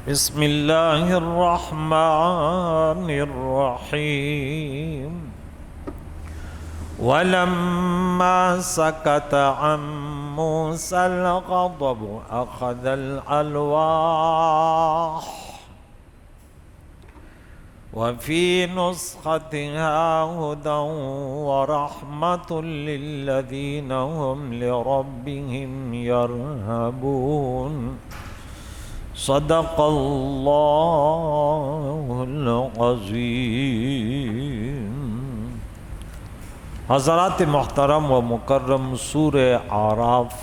بسم اللہ الرحمن الرحیم وَلَمَّا سَكَتَ عَن مُوسَى الْغَضَبُ أَخَذَ الْأَلْوَاحَ وَفِي نُسْخَتِهَا هُدًى وَرَحْمَةٌ لِّلَّذِينَ هُمْ لِرَبِّهِمْ يَرْهَبُونَ صدق اللہ العظیم۔ حضرات محترم و مکرم، سورہ اعراف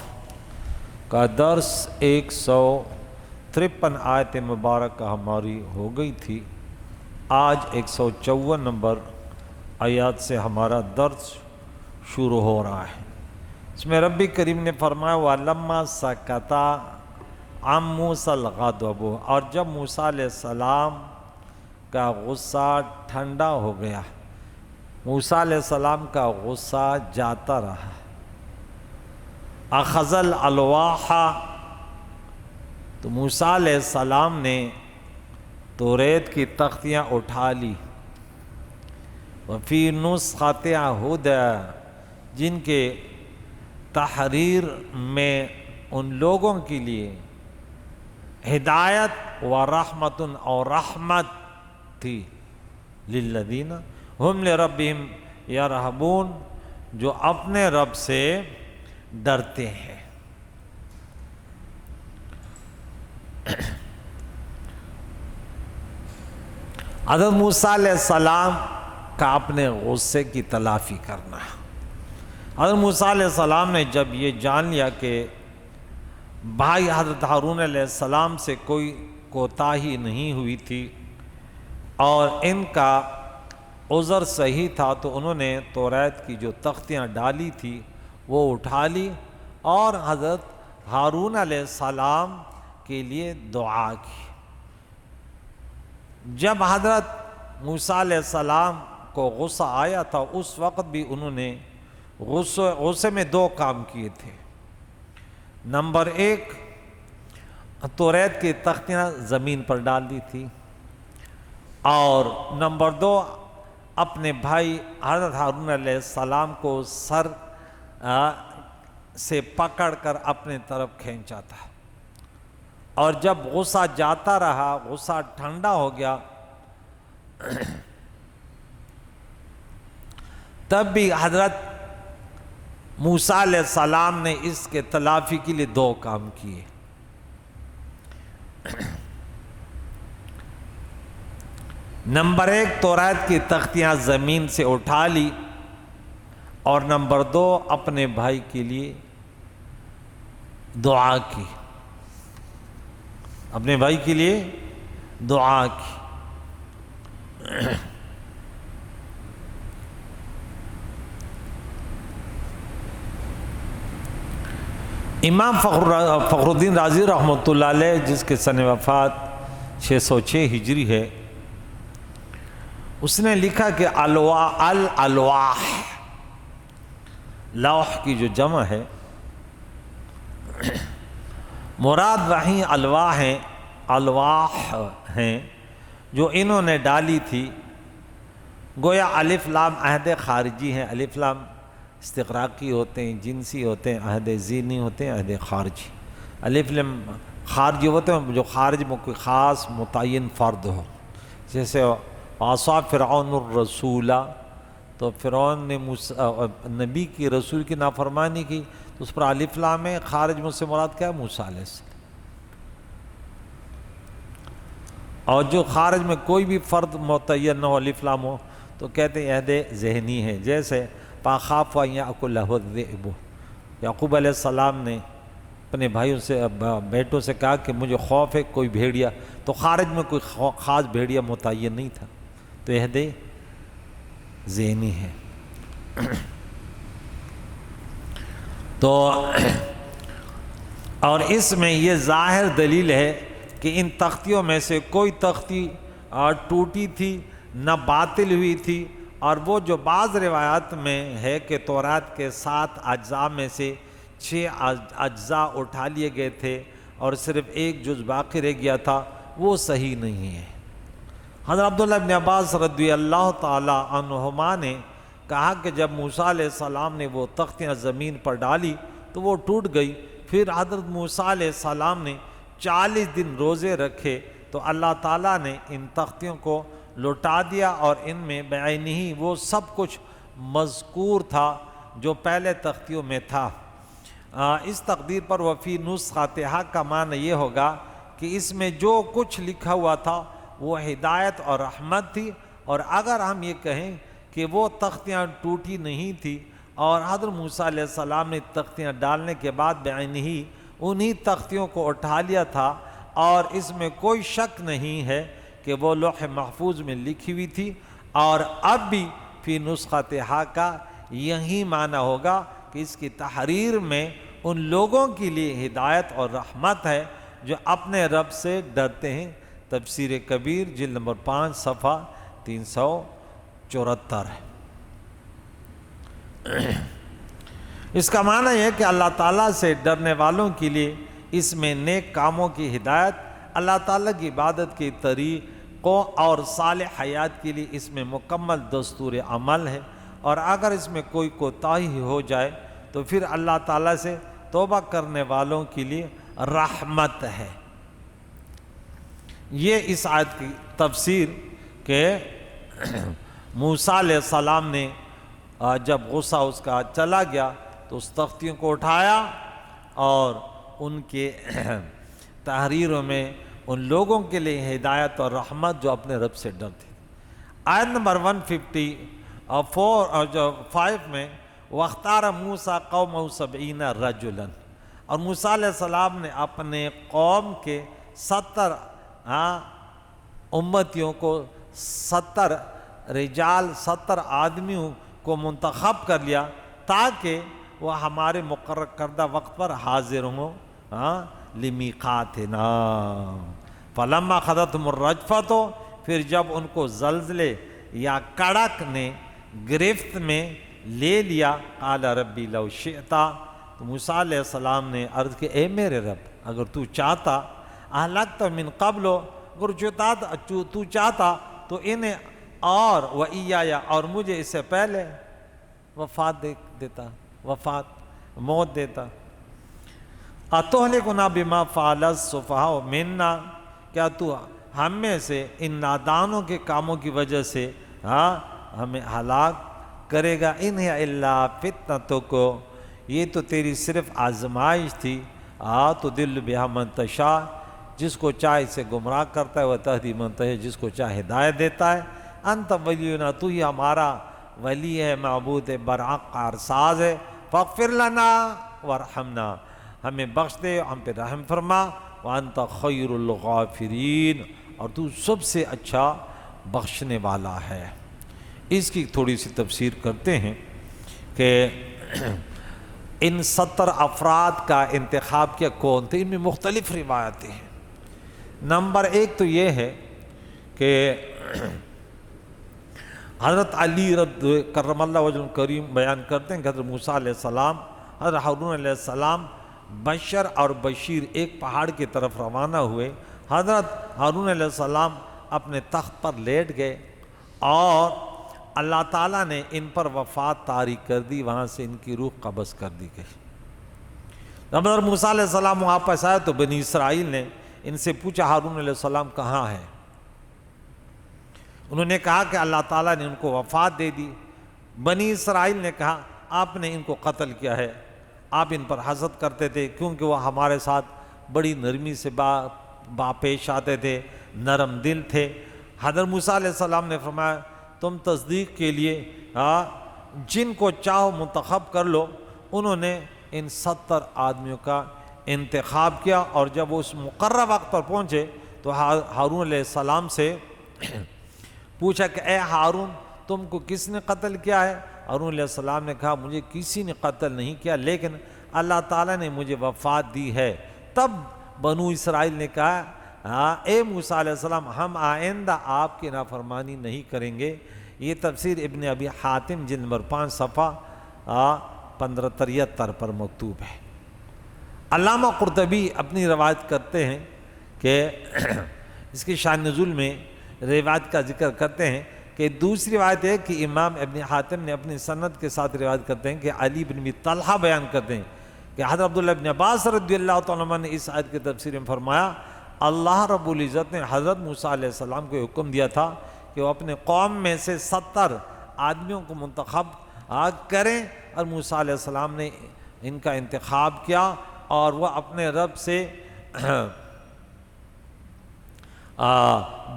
کا درس 153 آیت مبارکہ ہماری ہو گئی تھی۔ آج 154 نمبر آیات سے ہمارا درس شروع ہو رہا ہے۔ اس میں رب کریم نے فرمایا وَلَمَّا سَكَتَ عن موسیٰ الغضب، اور جب موسیٰ علیہ السلام کا غصہ ٹھنڈا ہو گیا، موسیٰ علیہ السلام کا غصہ جاتا رہا، اخذ الالواح، تو موسیٰ علیہ السلام نے توریت کی تختیاں اٹھا لی، وفی نسختہا ھدی، جن کے تحریر میں ان لوگوں کے لیے ہدایت و رحمت اور رحمت تھی، للذین ہم لربہم یرہبون، جو اپنے رب سے ڈرتے ہیں۔ حضرت موسیٰ علیہ السلام کا اپنے غصے کی تلافی کرنا۔ حضرت موسیٰ علیہ السلام نے جب یہ جان لیا کہ بھائی حضرت ہارون علیہ السلام سے کوئی کوتاہی نہیں ہوئی تھی اور ان کا عذر صحیح تھا، تو انہوں نے توریت کی جو تختیاں ڈالی تھی وہ اٹھا لی اور حضرت ہارون علیہ السلام کے لیے دعا کی۔ جب حضرت موسیٰ علیہ السلام کو غصہ آیا تھا، اس وقت بھی انہوں نے غصے میں دو کام کیے تھے۔ نمبر 1، توریت کی تختیاں زمین پر ڈال دی تھی، اور نمبر 2، اپنے بھائی حضرت ہارون علیہ السلام کو سر سے پکڑ کر اپنے طرف کھینچا تھا، اور جب غصہ جاتا رہا، غصہ ٹھنڈا ہو گیا، تب بھی حضرت موسیٰ علیہ السلام نے اس کے تلافی کے لیے دو کام کیے۔ نمبر 1، توریت کی تختیاں زمین سے اٹھا لی، اور نمبر 2، اپنے بھائی کے لیے دعا کی، اپنے بھائی کے لیے دعا کی۔ امام فخر الدین رازی رحمۃ اللہ علیہ، جس کے سن وفات 606 ہجری ہے، اس نے لکھا کہ الالواح، لوح کی جو جمع ہے، مراد وہیں الواح ہیں جو انہوں نے ڈالی تھی۔ گویا الف لام عہد خارجی ہیں، الف لام استغراقی ہوتے ہیں، جنسی ہوتے ہیں، عہد ذہنی ہوتے ہیں، عہد خارجی۔ الف لام خارجی ہوتے ہیں جو خارج میں کوئی خاص متعین فرد ہو، جیسے عصا فرعون الرسول، تو فرعون نے نبی کی رسول کی نافرمانی کی، تو اس پر الف لام ہے، خارج میں سے مراد کیا ہے؟ موسیٰ علیہ السلام۔ اور جو خارج میں کوئی بھی فرد متعین نہ ہو، الف لام ہو، تو کہتے ہیں عہد ذہنی ہے، جیسے فَأَخَافُ أَن يَأْكُلَهُ الذِّئْبُ، یعقوب علیہ السلام نے اپنے بھائیوں سے، بیٹوں سے کہا کہ مجھے خوف ہے کوئی بھیڑیا، تو خارج میں کوئی خاص بھیڑیا متعین نہیں تھا، تو عہد ذہنی ہے۔ تو اور اس میں یہ ظاہر دلیل ہے کہ ان تختیوں میں سے کوئی تختی ٹوٹی تھی نہ باطل ہوئی تھی، اور وہ جو بعض روایات میں ہے کہ توریت کے 7 اجزاء میں سے 6 اجزاء اٹھا لیے گئے تھے اور صرف ایک جز باقی رہ گیا تھا، وہ صحیح نہیں ہے۔ حضرت عبداللہ ابن عباس رضی اللہ تعالی عنہما نے کہا کہ جب موسیٰ علیہ السلام نے وہ تختیاں زمین پر ڈالی تو وہ ٹوٹ گئی، پھر حضرت موسیٰ علیہ السلام نے 40 دن روزے رکھے تو اللہ تعالیٰ نے ان تختیوں کو لوٹا دیا اور ان میں بعینہ وہ سب کچھ مذکور تھا جو پہلے تختیوں میں تھا۔ اس تقدیر پر وفی نسختہا کا معنی یہ ہوگا کہ اس میں جو کچھ لکھا ہوا تھا وہ ہدایت اور رحمت تھی، اور اگر ہم یہ کہیں کہ وہ تختیاں ٹوٹی نہیں تھی اور حضرت موسیٰ علیہ السلام نے تختیاں ڈالنے کے بعد بعینہ انہی تختیوں کو اٹھا لیا تھا، اور اس میں کوئی شک نہیں ہے کہ وہ لوح محفوظ میں لکھی ہوئی تھی، اور اب بھی فی نسختہا کا یہی معنی ہوگا کہ اس کی تحریر میں ان لوگوں کے لیے ہدایت اور رحمت ہے جو اپنے رب سے ڈرتے ہیں۔ تفسیر کبیر جلد نمبر 5 صفحہ 374 ہے۔ اس کا معنی یہ ہے کہ اللہ تعالیٰ سے ڈرنے والوں کے لیے اس میں نیک کاموں کی ہدایت، اللہ تعالیٰ کی عبادت کے طریقوں اور صالح حیات کے لیے اس میں مکمل دستور عمل ہے، اور اگر اس میں کوئی کوتاہی ہو جائے تو پھر اللہ تعالیٰ سے توبہ کرنے والوں کے لیے رحمت ہے۔ یہ اس آیت کی تفسیر کہ موسیٰ علیہ السلام نے جب غصہ اس کا چلا گیا تو اس تختیوں کو اٹھایا اور ان کے تحریروں میں ان لوگوں کے لیے ہدایت اور رحمت جو اپنے رب سے ڈرتے۔ آیت نمبر 154 اور جو 5 میں وَاخْتَارَ مُوسَىٰ قَوْمَهُ 70 رَجُلًا، اور موسیٰ علیہ السلام نے اپنے قوم کے 70 امتیوں کو 70 رجال 70 آدمیوں کو منتخب کر لیا تاکہ وہ ہمارے مقرر کردہ وقت پر حاضر ہوں لمیقاتنا۔ فلما اخذتهم الرجفۃ، پھر جب ان کو زلزلے یا کڑک نے گرفت میں لے لیا، قال ربی لو شئت، تو موسیٰ علیہ السلام نے عرض کہ اے میرے رب اگر تو چاہتا، اہلکت من قبل، اگر تو چاہتا تو انہیں اور وَإِيَّايَ اور مجھے اس سے پہلے وفات دیتا، موت دیتا۔ أَتُهْلِكُنَا بِمَا فَعَلَ السُّفَهَاءُ مِنَّا، کیا تو ہم میں سے ان نادانوں کے کاموں کی وجہ سے ہمیں ہلاک کرے گا؟ إِنْ هِيَ إِلَّا فِتْنَتُكَ، یہ تو تیری صرف آزمائش تھی، تُضِلُّ بِهَا مَن تَشَاءُ، جس کو چاہے اسے گمراہ کرتا ہے، وَتَهْدِي مَن تَشَاءُ، جس کو چاہے ہدایت دیتا ہے۔ أَنْتَ وَلِيُّنَا، تو ہی ہمارا ولی ہے، معبود ہے، برحق کارساز ہے۔ فاغفر لنا وارحمنا، ہمیں بخش دے، ہم پہ رحم فرما۔ وانت خیر الغافرین، اور تو سب سے اچھا بخشنے والا ہے۔ اس کی تھوڑی سی تفسیر کرتے ہیں کہ ان 70 افراد کا انتخاب کیا کون تھے؟ ان میں مختلف روایتیں ہیں۔ نمبر 1 تو یہ ہے کہ حضرت علی کرم اللہ وجہ کریم بیان کرتے ہیں کہ حضرت موسیٰ علیہ السلام، حضرت ہارون علیہ السلام بشر اور بشیر ایک پہاڑ کی طرف روانہ ہوئے۔ حضرت ہارون علیہ السلام اپنے تخت پر لیٹ گئے اور اللہ تعالیٰ نے ان پر وفات طاری کر دی، وہاں سے ان کی روح قبض کر دی گئی۔ جب حضرت موسیٰ علیہ السلام واپس آئے تو بنی اسرائیل نے ان سے پوچھا ہارون علیہ السلام کہاں ہے؟ انہوں نے کہا کہ اللہ تعالیٰ نے ان کو وفات دے دی۔ بنی اسرائیل نے کہا آپ نے ان کو قتل کیا ہے، آپ ان پر حسد کرتے تھے کیونکہ وہ ہمارے ساتھ بڑی نرمی سے پیش آتے تھے، نرم دل تھے۔ حضرت موسیٰ علیہ السلام نے فرمایا تم تصدیق کے لیے جن کو چاہو منتخب کر لو۔ انہوں نے ان 70 آدمیوں کا انتخاب کیا، اور جب وہ اس مقررہ وقت پر پہنچے تو ہارون علیہ السلام سے پوچھا کہ اے ہارون تم کو کس نے قتل کیا ہے؟ ہارون علیہ السلام نے کہا مجھے کسی نے قتل نہیں کیا، لیکن اللہ تعالیٰ نے مجھے وفات دی ہے۔ تب بنو اسرائیل نے کہا اے موسیٰ علیہ السلام ہم آئندہ آپ کی نافرمانی نہیں کریں گے۔ یہ تفسیر ابن ابی حاتم جلد نمبر 5 صفحہ 1573 پر مکتوب ہے۔ علامہ قرطبی اپنی روایت کرتے ہیں کہ اس کی شان نزول میں روایت کا ذکر کرتے ہیں کہ دوسری روایت ہے کہ امام ابن حاتم نے اپنی سند کے ساتھ روایت کرتے ہیں کہ علی بن ابی طلحہ بیان کرتے ہیں کہ حضرت عبداللہ بن عباس رضی اللہ تعالیٰ عنہ نے اس آیت کی تفسیر میں فرمایا اللہ رب العزت نے حضرت موسیٰ علیہ السلام کو حکم دیا تھا کہ وہ اپنے قوم میں سے 70 آدمیوں کو منتخب کریں، اور موسیٰ علیہ السلام نے ان کا انتخاب کیا اور وہ اپنے رب سے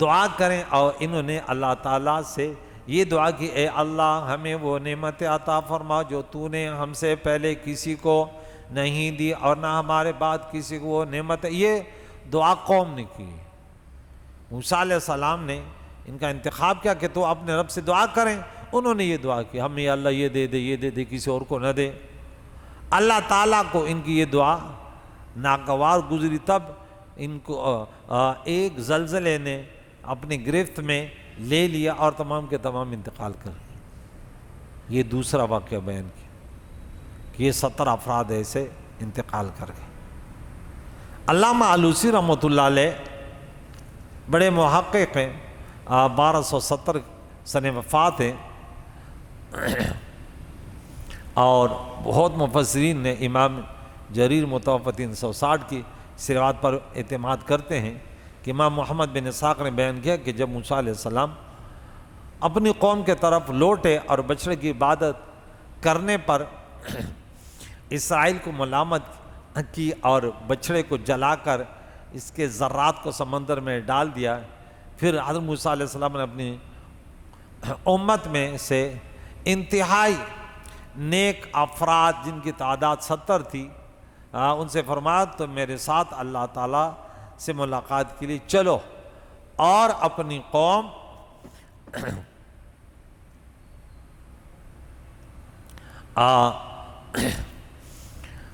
دعا کریں، اور انہوں نے اللہ تعالیٰ سے یہ دعا کی اے اللہ ہمیں وہ نعمت عطا فرما جو تو نے ہم سے پہلے کسی کو نہیں دی اور نہ ہمارے بعد کسی کو وہ نعمت ہے۔ یہ دعا قوم نے کی، موسیٰ علیہ السلام نے ان کا انتخاب کیا کہ تو اپنے رب سے دعا کریں، انہوں نے یہ دعا کی ہمیں اللہ یہ دے دے یہ دے دے، کسی اور کو نہ دے۔ اللہ تعالیٰ کو ان کی یہ دعا ناگوار گزری، تب ان کو ایک زلزلے نے اپنی گرفت میں لے لیا اور تمام کے تمام انتقال کر گئے۔ یہ دوسرا واقعہ بیان کیا کہ یہ 70 افراد ایسے انتقال کر گئے۔ علامہ آلوسی رحمۃ اللہ علیہ بڑے محقق ہیں، 1270 سن وفات ہیں، اور بہت مفسرین نے امام جریر متوفی 360 کی اس روایت پر اعتماد کرتے ہیں کہ امام محمد بن اسحاق نے بیان کیا کہ جب موسیٰ علیہ السلام اپنی قوم کے طرف لوٹے اور بچڑے کی عبادت کرنے پر اسرائیل کو ملامت کی اور بچڑے کو جلا کر اس کے ذرات کو سمندر میں ڈال دیا، پھر حضرت موسیٰ علیہ السلام نے اپنی امت میں سے انتہائی نیک افراد جن کی تعداد 70 تھی ان سے فرمایا تو میرے ساتھ اللہ تعالیٰ سے ملاقات کے لیے چلو، اور اپنی قوم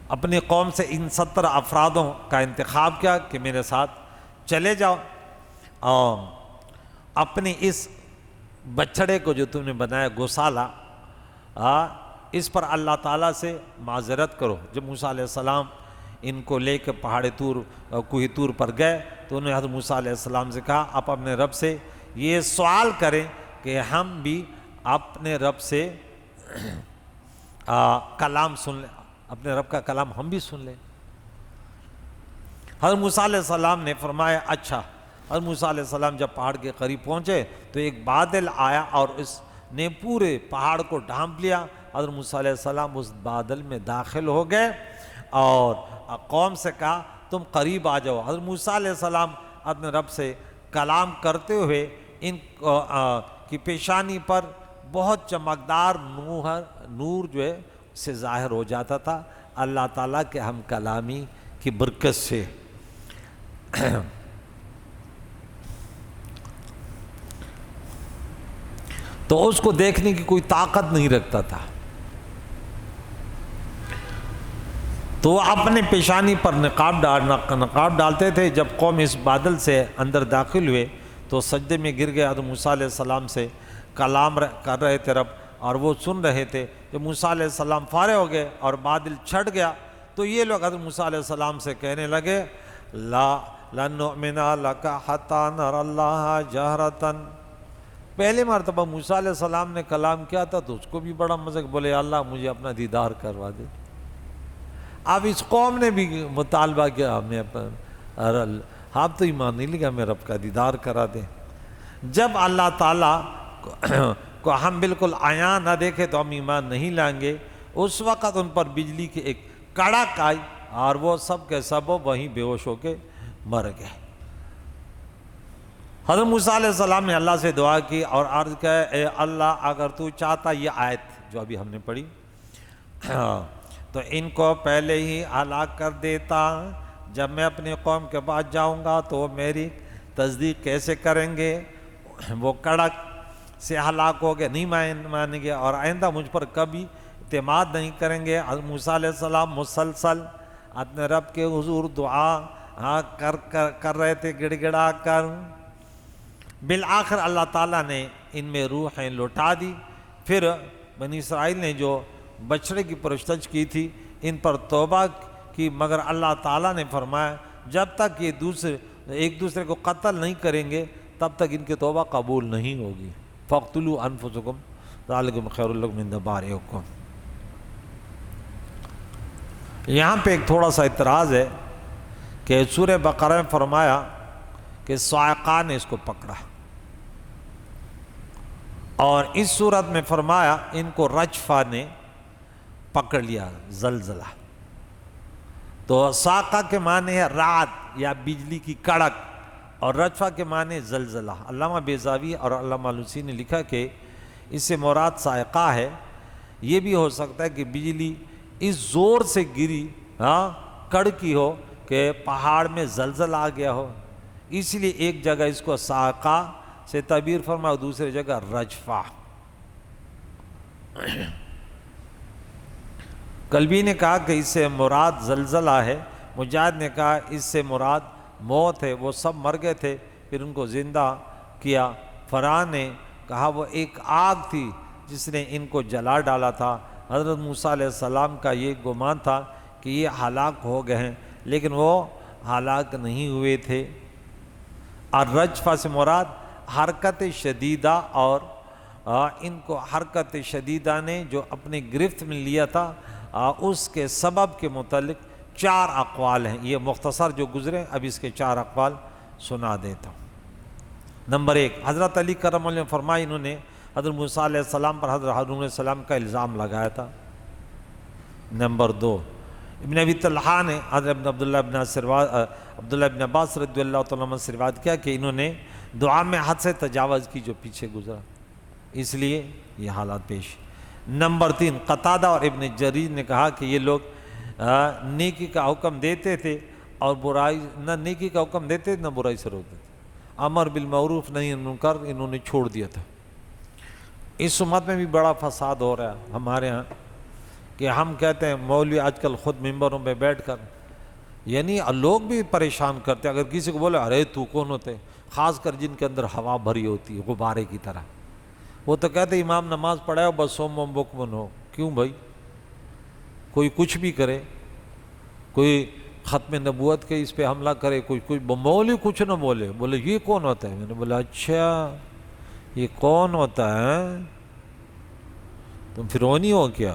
اپنی قوم سے ان 70 افرادوں کا انتخاب کیا کہ میرے ساتھ چلے جاؤ، اور اپنی اس بچڑے کو جو تم نے بنایا گوسالہ، اس پر اللہ تعالیٰ سے معذرت کرو۔ جب موسیٰ علیہ السلام ان کو لے کے پہاڑ طور کوہ طور پر گئے تو انہوں نے حضرت موسیٰ علیہ السلام سے کہا آپ اپنے رب سے یہ سوال کریں کہ ہم بھی اپنے رب سے کلام سن لیں، اپنے رب کا کلام ہم بھی سن لیں۔ حضرت موسیٰ علیہ السلام نے فرمایا اچھا۔ حضرت موسیٰ علیہ السلام جب پہاڑ کے قریب پہنچے تو ایک بادل آیا اور اس نے پورے پہاڑ کو ڈھانپ لیا۔ حضرت موسیٰ علیہ السلام اس بادل میں داخل ہو گئے اور قوم سے کہا تم قریب آ جاؤ۔ حضرت موسیٰ علیہ السلام اپنے رب سے کلام کرتے ہوئے ان کی پیشانی پر بہت چمکدار نور جو ہے سے ظاہر ہو جاتا تھا، اللہ تعالیٰ کے ہم کلامی کی برکت سے۔ تو اس کو دیکھنے کی کوئی طاقت نہیں رکھتا تھا، تو وہ اپنے پیشانی پر نقاب ڈالتے تھے۔ جب قوم اس بادل سے اندر داخل ہوئے تو سجدے میں گر گئے، حضرت موسیٰ علیہ السلام سے کلام کر رہے تھے رب، اور وہ سن رہے تھے۔ جب موسیٰ علیہ السلام فارغ ہو گئے اور بادل چھٹ گیا تو یہ لوگ حضرت موسیٰ علیہ السلام سے کہنے لگے لَن نُؤْمِنَ لَكَ حَتَّى نَرَى اللَّهَ جَهْرَةً۔ پہلے مرتبہ موسیٰ علیہ السلام نے کلام کیا تھا تو اس کو بھی بڑا مزہ، بولے اللہ مجھے اپنا دیدار کروا دے۔ اب اس قوم نے بھی مطالبہ کیا ہمیں آپ تو ایمان نہیں لگا ہمیں رب کا دیدار کرا دیں۔ جب اللہ تعالیٰ کو ہم بالکل عیاں نہ دیکھے تو ہم ایمان نہیں لائیں گے۔ اس وقت ان پر بجلی کی ایک کڑک آئی اور وہ سب کے سب وہیں بے ہوش ہو کے مر گئے۔ حضرت موسیٰ علیہ السلام نے اللہ سے دعا کی اور عرض کیا اے اللہ اگر تو چاہتا، یہ آیت جو ابھی ہم نے پڑھی، تو ان کو پہلے ہی ہلاک کر دیتا، جب میں اپنی قوم کے پاس جاؤں گا تو وہ میری تصدیق کیسے کریں گے؟ وہ کڑک سے ہلاک ہو گئے، نہیں مانیں گے اور آئندہ مجھ پر کبھی اعتماد نہیں کریں گے۔ حضرت موسیٰ علیہ السلام مسلسل اپنے رب کے حضور دعا کر رہے تھے گڑ گڑا کر۔ بالآخر اللہ تعالیٰ نے ان میں روحیں لوٹا دی۔ پھر بنی اسرائیل نے جو بچڑے کی پرستش کی تھی ان پر توبہ کی، مگر اللہ تعالیٰ نے فرمایا جب تک یہ ایک دوسرے کو قتل نہیں کریں گے تب تک ان کی توبہ قبول نہیں ہوگی۔ فَاقْتُلُوا أَنفُسَكُمْ ذَلِكُمْ خَيْرٌ لَكُمْ عِنْدَ بَارِئِكُمْ۔ یہاں پہ ایک تھوڑا سا اعتراض ہے کہ سورہ بقرہ میں فرمایا کہ صاعقہ نے اس کو پکڑا، اور اس صورت میں فرمایا ان کو رجفہ نے پکڑ لیا، زلزلہ۔ تو صاعقہ کے معنی ہے رعد یا بجلی کی کڑک، اور رجفہ کے معنی زلزلہ۔ علامہ بیضاوی اور علامہ الوسی نے لکھا کہ اس سے مراد صاعقہ ہے۔ یہ بھی ہو سکتا ہے کہ بجلی اس زور سے گری، کڑکی ہو کہ پہاڑ میں زلزلہ آ گیا ہو، اس لیے ایک جگہ اس کو صاعقہ سے تعبیر فرمایا اور دوسری جگہ رجفہ۔ قلبی نے کہا کہ اس سے مراد زلزلہ ہے، مجاہد نے کہا اس سے مراد موت ہے، وہ سب مر گئے تھے پھر ان کو زندہ کیا۔ فرعون نے کہا وہ ایک آگ تھی جس نے ان کو جلا ڈالا تھا۔ حضرت موسیٰ علیہ السلام کا یہ گمان تھا کہ یہ ہلاک ہو گئے ہیں، لیکن وہ ہلاک نہیں ہوئے تھے۔ اور رجفہ سے مراد حرکت شدیدہ، اور ان کو حرکت شدیدہ نے جو اپنی گرفت میں لیا تھا اس کے سبب کے متعلق 4 اقوال ہیں۔ یہ مختصر جو گزرے، اب اس کے 4 اقوال سنا دیتا ہوں۔ نمبر 1، حضرت علی کرم اللہ نے فرمایا انہوں نے حضرت موسیٰ علیہ السلام پر حضرت ہارون علیہ السلام کا الزام لگایا تھا۔ نمبر 2، ابن ابی طلحہ نے حضرت عبداللہ ابن عباس رضی اللہ تعالیٰ عنہ سے روایت کیا کہ انہوں نے دعا میں حد سے تجاوز کی جو پیچھے گزرا، اس لیے یہ حالات پیش۔ نمبر 3، قتادہ اور ابن جریر نے کہا کہ یہ لوگ نیکی کا حکم دیتے تھے اور برائی، نہ نیکی کا حکم دیتے نہ برائی سے روکتے تھے، امر بالمعروف نہیں منکر انہوں نے چھوڑ دیا تھا۔ اس امت میں بھی بڑا فساد ہو رہا ہے ہمارے ہاں، کہ ہم کہتے ہیں مولوی آج کل خود ممبروں پہ بیٹھ کر، یعنی لوگ بھی پریشان کرتے ہیں۔ اگر کسی کو بولے ارے تو کون ہوتے، خاص کر جن کے اندر ہوا بھری ہوتی ہے غبارے کی طرح، وہ تو کہتے امام نماز پڑھائے بس سوم وم بکمن ہو۔ کیوں بھائی؟ کوئی کچھ بھی کرے، کوئی ختم نبوت کے اس پہ حملہ کرے، کوئی مولوی کچھ نہ بولے یہ کون ہوتا ہے؟ میں نے بولا اچھا یہ کون ہوتا ہے، تم فرعونی ہو کیا؟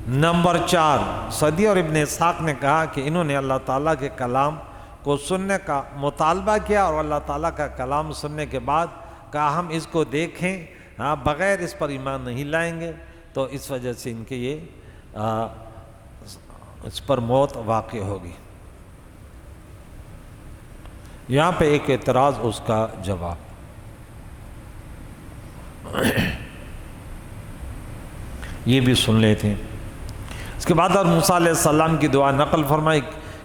نمبر 4، صدی اور ابن اسحاق نے کہا کہ انہوں نے اللہ تعالیٰ کے کلام کو سننے کا مطالبہ کیا، اور اللہ تعالیٰ کا کلام سننے کے بعد کہا ہم اس کو دیکھیں، بغیر اس پر ایمان نہیں لائیں گے، تو اس وجہ سے ان کے یہ اس پر موت واقع ہوگی۔ یہاں پہ ایک اعتراض، اس کا جواب۔ یہ بھی سن لیتے ہیں۔ اس کے بعد اور موسیٰ علیہ السلام کی دعا نقل فرمائی،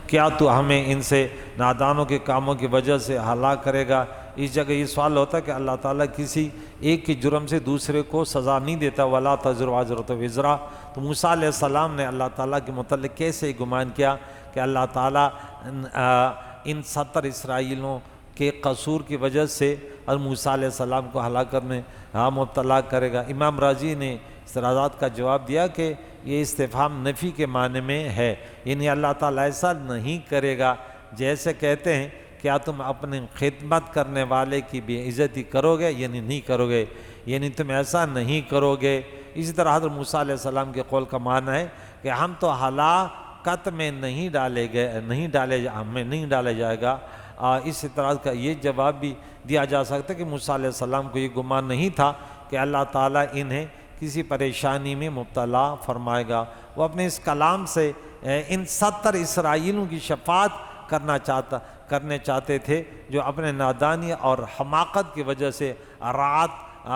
کیا تو ہمیں ان سے نادانوں کے کاموں کی وجہ سے ہلاک کرے گا؟ اس جگہ یہ سوال ہوتا ہے کہ اللہ تعالیٰ کسی ایک کے جرم سے دوسرے کو سزا نہیں دیتا، وَلَا تَزِرُ وَازِرَةٌ وِزْرَ۔ تو موسیٰ علیہ السلام نے اللہ تعالیٰ کے متعلق کیسے گمان کیا کہ اللہ تعالیٰ ان 70 اسرائیلیوں کے قصور کی وجہ سے اور موسیٰ علیہ السلام کو ہلاک کرنے مبتلا کرے گا؟ امام راضی نے اعتراضات کا جواب دیا کہ یہ استفہام نفی کے معنی میں ہے، یعنی اللہ تعالیٰ ایسا نہیں کرے گا جیسے کہتے ہیں کیا تم اپنے خدمت کرنے والے کی بے عزتی کرو گے، یعنی نہیں کرو گے، یعنی تم ایسا نہیں کرو گے۔ اسی طرح حضرت موسیٰ علیہ السلام کے قول کا معنی ہے کہ ہم تو ہلاکت میں نہیں ڈالے جائے گا۔ اس اعتراض کا یہ جواب بھی دیا جا سکتا ہے کہ موسیٰ علیہ السلام کو یہ گمان نہیں تھا کہ اللہ تعالیٰ انہیں کسی پریشانی میں مبتلا فرمائے گا۔ وہ اپنے اس کلام سے ان 70 اسرائیلیوں کی شفاعت کرنے چاہتے تھے جو اپنے نادانی اور حماقت کی وجہ سے رات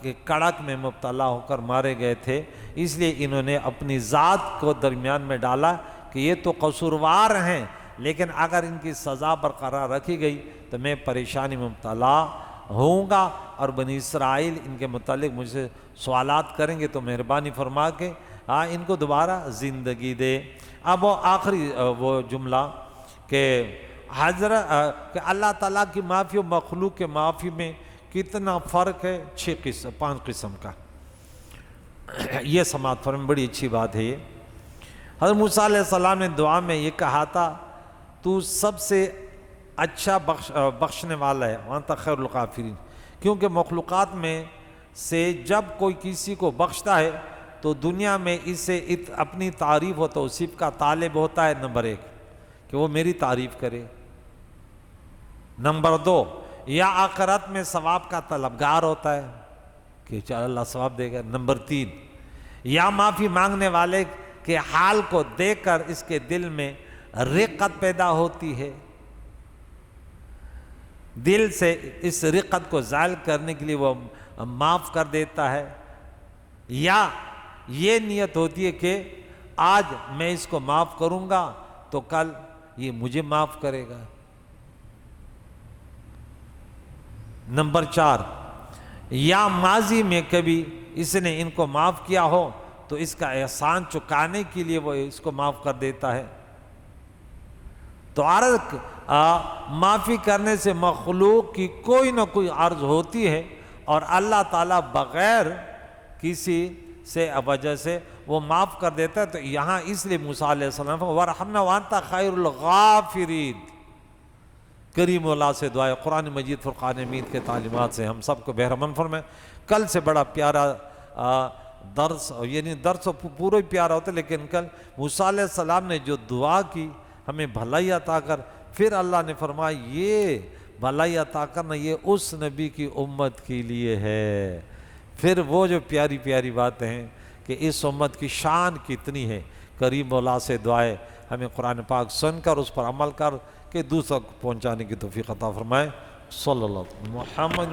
کے کڑک میں مبتلا ہو کر مارے گئے تھے۔ اس لیے انہوں نے اپنی ذات کو درمیان میں ڈالا کہ یہ تو قصوروار ہیں، لیکن اگر ان کی سزا برقرار رکھی گئی تو میں پریشانی میں مبتلا ہوں گا، اور بنی اسرائیل ان کے متعلق مجھ سے سوالات کریں گے تو مہربانی فرما کے ان کو دوبارہ زندگی دے۔ اب وہ آخری وہ جملہ کہ کہ اللہ تعالیٰ کی معافی و مخلوق کے معافی میں کتنا فرق ہے؟ 5 قسم کا۔ یہ سماعت فرمائیں، بڑی اچھی بات ہے یہ۔ حضرت موسیٰ علیہ السلام نے دعا میں یہ کہا تھا تو سب سے اچھا بخشنے والا ہے، وَأَنْتَ خَيْرُ الْغَافِرِينَ، کیونکہ مخلوقات میں سے جب کوئی کسی کو بخشتا ہے تو دنیا میں اس سے اپنی تعریف و توصیف کا طالب ہوتا ہے، نمبر 1 کہ وہ میری تعریف کرے، نمبر 2 یا آخرت میں ثواب کا طلبگار ہوتا ہے کہ چل اللہ ثواب دے گا، نمبر 3 یا معافی مانگنے والے کے حال کو دیکھ کر اس کے دل میں رقت پیدا ہوتی ہے، دل سے اس رقت کو زائل کرنے کے لیے وہ معاف کر دیتا ہے، یا یہ نیت ہوتی ہے کہ آج میں اس کو معاف کروں گا تو کل یہ مجھے معاف کرے گا، نمبر 4 یا ماضی میں کبھی اس نے ان کو معاف کیا ہو تو اس کا احسان چکانے کے لیے وہ اس کو معاف کر دیتا ہے۔ تو عرض معافی کرنے سے مخلوق کی کوئی نہ کوئی عرض ہوتی ہے، اور اللہ تعالیٰ بغیر کسی سے وجہ سے وہ معاف کر دیتا ہے۔ تو یہاں اس لیے موسیٰ علیہ السلام وَرْحَمْنَا وَأَنْتَ خَيْرُ الْغَافِرِينَ، کریم اللہ سے دعائے، قرآن مجید فرقان حمید کے تعلیمات سے ہم سب کو بہرمند فرمائے۔ کل سے بڑا پیارا درس، یعنی درس پورا ہی پیارا ہوتا ہے، لیکن کل موسیٰ علیہ السلام نے جو دعا کی ہمیں بھلائی عطا کر، پھر اللہ نے فرمایا یہ بھلائی عطا کرنا یہ اس نبی کی امت کے لیے ہے۔ پھر وہ جو پیاری پیاری باتیں ہیں کہ اس امت کی شان کتنی ہے، کریم اللہ سے دعائے ہمیں قرآن پاک سن کر اس پر عمل کر کے دوسروں کو پہنچانے کی توفیق عطا فرمائے۔ صلی اللہ علیہ وسلم محمد